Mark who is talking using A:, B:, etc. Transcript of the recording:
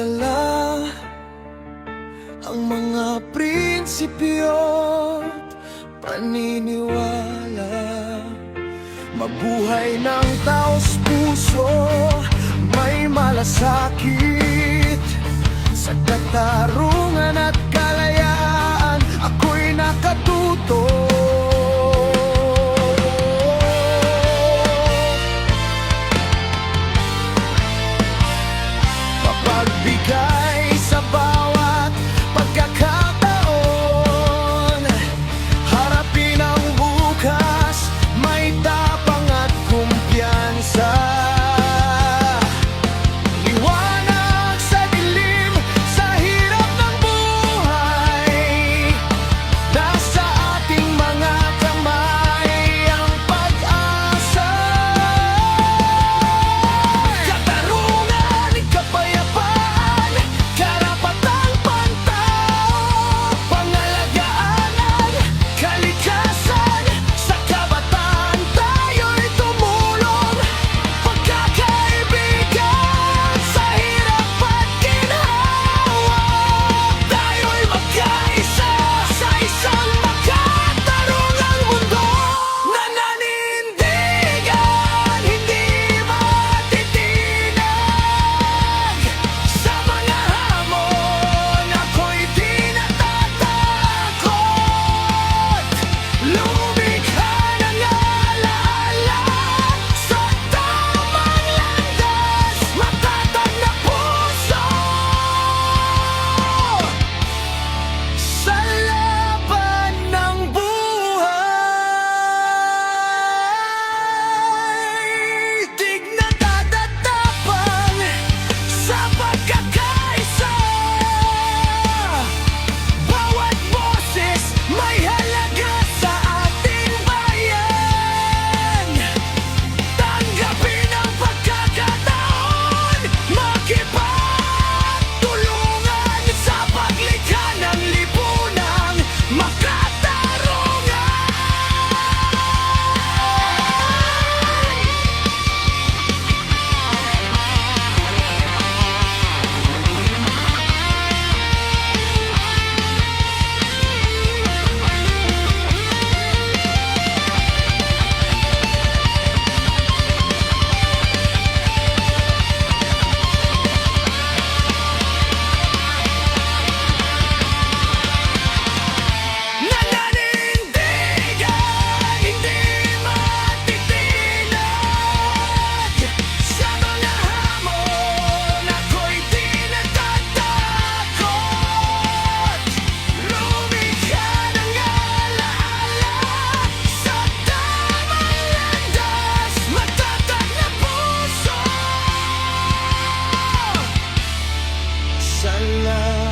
A: dala ang mga prinsipyo't paniniwala. Mabuhay ng taos puso, may malasakit sa katarungan at kalayaan. Ako'y nakatuto mapagbigay sa bawat pagkakataon. Harapin ang bukas, may tapang at kumpiyansa. Liwanag sa dilim, sa hirap ng buhay. Nasa ating mga kamay ang pag-asa. Katarungan, kapayapaan, karapatang pantao, pangalagaan ang kalikasan. Sa kabataan tayo'y tumulong, pagkakaibigan sa hirap at ginhawa. Tayo'y magkaisa sa isang makatarungang mundo na naninindigan, hindi matitinag. Sa mga hamon, ako'y di natatakot. Lumikha ng alaala sa tamang landas, matatag na puso sa laban ng buhay. Tig na tatatapang sa pagkakaisa. Bawat boses may halaga sa ating bayan. Tanggapin ang pagkakataon, makipagtulungan sa paglikha ng lipunang makatarungan. Nananindigan, hindi matitinag. Sa mga hamon, ako'y di natatakot. Lumikha ng alaala sa tamang landas, matatag na puso sa laban